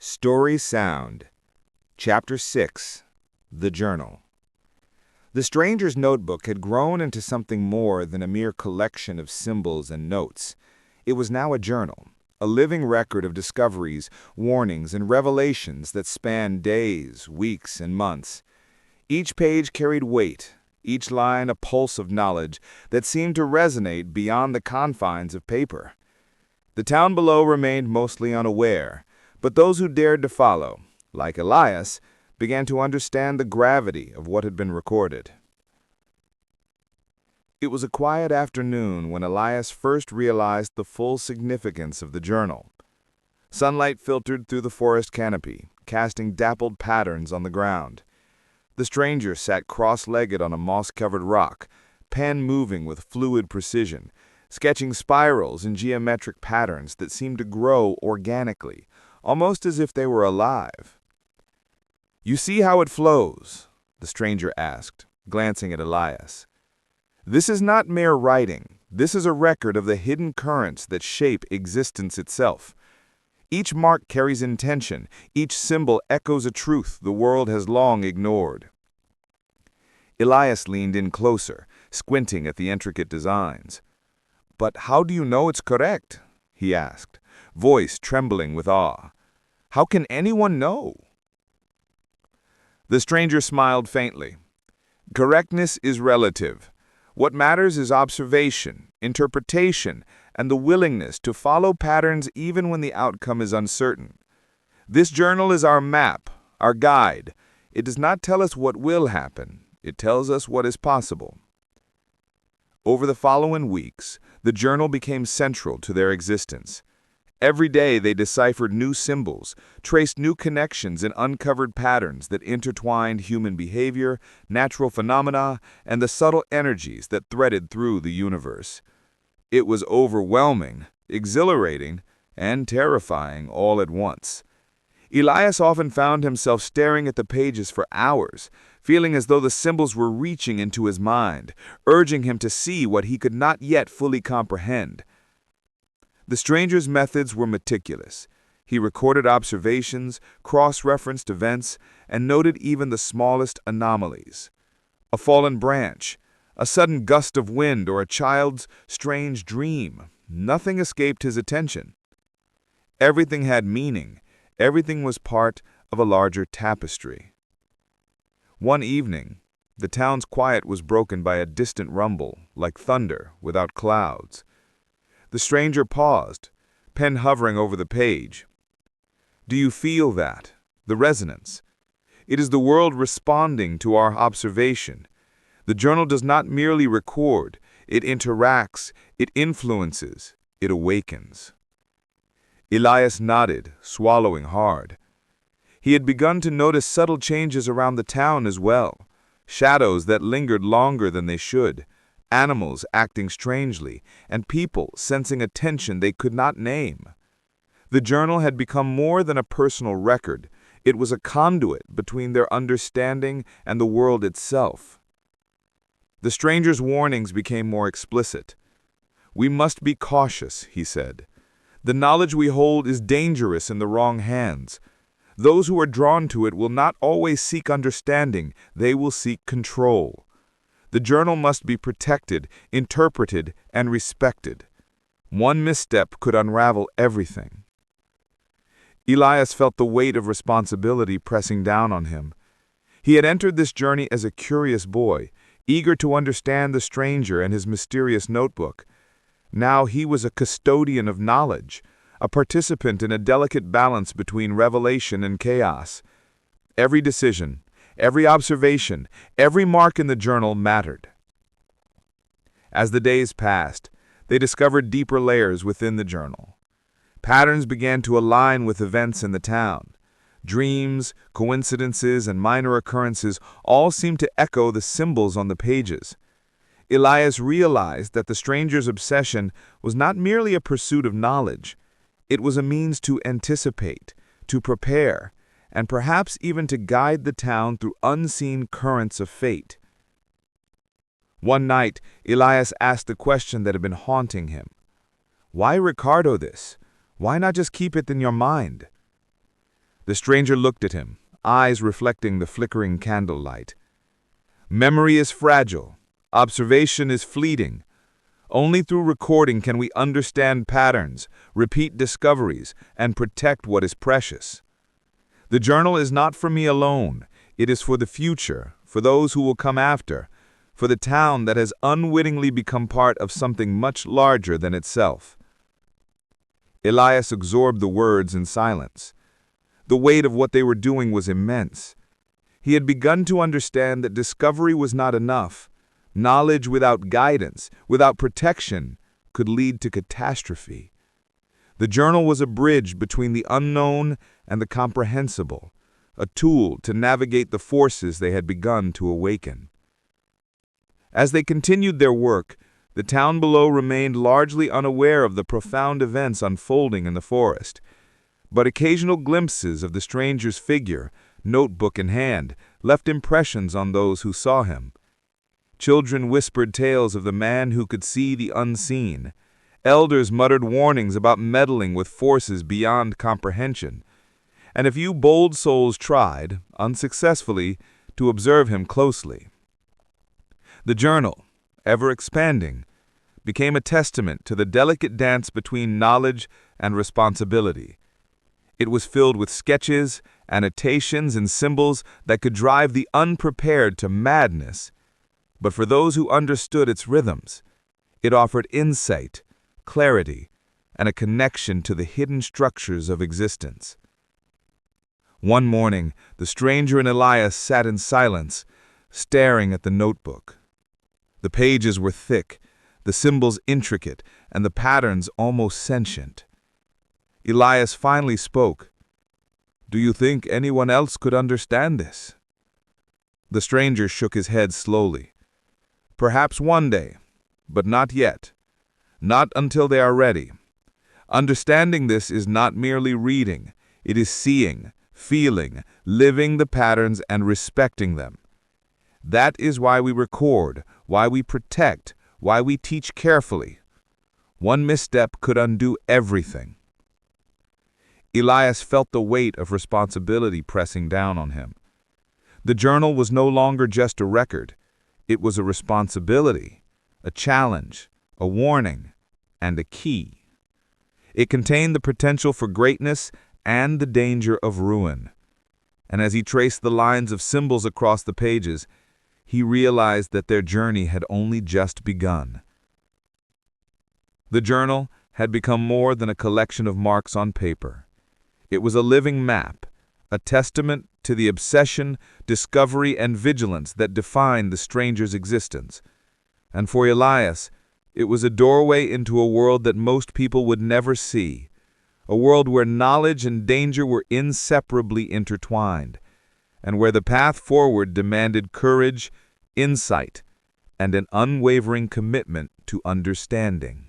Story Sound, Chapter 6, The Journal. The stranger's notebook had grown into something more than a mere collection of symbols and notes. It was now a journal, a living record of discoveries, warnings, and revelations that spanned days, weeks, and months. Each page carried weight, each line a pulse of knowledge that seemed to resonate beyond the confines of paper. The town below remained mostly unaware, but those who dared to follow, like Elias, began to understand the gravity of what had been recorded. It was a quiet afternoon when Elias first realized the full significance of the journal. Sunlight filtered through the forest canopy, casting dappled patterns on the ground. The stranger sat cross-legged on a moss-covered rock, pen moving with fluid precision, sketching spirals and geometric patterns that seemed to grow organically, almost as if they were alive. "You see how it flows?" the stranger asked, glancing at Elias. "This is not mere writing. This is a record of the hidden currents that shape existence itself. Each mark carries intention. Each symbol echoes a truth the world has long ignored." Elias leaned in closer, squinting at the intricate designs. "But how do you know it's correct?" he asked, voice trembling with awe. "How can anyone know?" The stranger smiled faintly. "Correctness is relative. What matters is observation, interpretation, and the willingness to follow patterns even when the outcome is uncertain. This journal is our map, our guide. It does not tell us what will happen. It tells us what is possible." Over the following weeks, the journal became central to their existence. Every day they deciphered new symbols, traced new connections, and uncovered patterns that intertwined human behavior, natural phenomena, and the subtle energies that threaded through the universe. It was overwhelming, exhilarating, and terrifying all at once. Elias often found himself staring at the pages for hours, feeling as though the symbols were reaching into his mind, urging him to see what he could not yet fully comprehend. The stranger's methods were meticulous. He recorded observations, cross-referenced events, and noted even the smallest anomalies. A fallen branch, a sudden gust of wind, or a child's strange dream, nothing escaped his attention. Everything had meaning. Everything was part of a larger tapestry. One evening, the town's quiet was broken by a distant rumble, like thunder without clouds. The stranger paused, pen hovering over the page. "Do you feel that? The resonance? It is the world responding to our observation. The journal does not merely record, it interacts, it influences, it awakens." Elias nodded, swallowing hard. He had begun to notice subtle changes around the town as well, shadows that lingered longer than they should, animals acting strangely, and people sensing a tension they could not name. The journal had become more than a personal record. It was a conduit between their understanding and the world itself. The stranger's warnings became more explicit. "We must be cautious," he said. "The knowledge we hold is dangerous in the wrong hands. Those who are drawn to it will not always seek understanding, they will seek control. The journal must be protected, interpreted, and respected. One misstep could unravel everything." Elias felt the weight of responsibility pressing down on him. He had entered this journey as a curious boy, eager to understand the stranger and his mysterious notebook. Now he was a custodian of knowledge, a participant in a delicate balance between revelation and chaos. Every decision, every observation, every mark in the journal mattered. As the days passed, they discovered deeper layers within the journal. Patterns began to align with events in the town. Dreams, coincidences, and minor occurrences all seemed to echo the symbols on the pages. Elias realized that the stranger's obsession was not merely a pursuit of knowledge. It was a means to anticipate, to prepare, and perhaps even to guide the town through unseen currents of fate. One night, Elias asked the question that had been haunting him. "Why Ricardo this? Why not just keep it in your mind?" The stranger looked at him, eyes reflecting the flickering candlelight. Memory is fragile. Observation is fleeting. Only through recording can we understand patterns, repeat discoveries, and protect what is precious. The journal is not for me alone. It is for the future, for those who will come after, for the town that has unwittingly become part of something much larger than itself. Elias absorbed the words in silence. The weight of what they were doing was immense. He had begun to understand that discovery was not enough. Knowledge without guidance, without protection, could lead to catastrophe. The journal was a bridge between the unknown and the comprehensible, a tool to navigate the forces they had begun to awaken. As they continued their work, the town below remained largely unaware of the profound events unfolding in the forest. But occasional glimpses of the stranger's figure, notebook in hand, left impressions on those who saw him. Children whispered tales of the man who could see the unseen. Elders muttered warnings about meddling with forces beyond comprehension. And a few bold souls tried, unsuccessfully, to observe him closely. The journal, ever expanding, became a testament to the delicate dance between knowledge and responsibility. It was filled with sketches, annotations, and symbols that could drive the unprepared to madness. But for those who understood its rhythms, it offered insight, clarity, and a connection to the hidden structures of existence. One morning, the stranger and Elias sat in silence, staring at the notebook. The pages were thick, the symbols intricate, and the patterns almost sentient. Elias finally spoke. "Do you think anyone else could understand this?" The stranger shook his head slowly. "Perhaps one day, but not yet. Not until they are ready. Understanding this is not merely reading, it is seeing, feeling, living the patterns and respecting them. That is why we record, why we protect, why we teach carefully. One misstep could undo everything." Elias felt the weight of responsibility pressing down on him. The journal was no longer just a record. It was a responsibility, a challenge, a warning, and a key. It contained the potential for greatness and the danger of ruin. And as he traced the lines of symbols across the pages, he realized that their journey had only just begun. The journal had become more than a collection of marks on paper. It was a living map, a testament to the obsession, discovery, and vigilance that defined the stranger's existence. And for Elias, it was a doorway into a world that most people would never see, a world where knowledge and danger were inseparably intertwined, and where the path forward demanded courage, insight, and an unwavering commitment to understanding.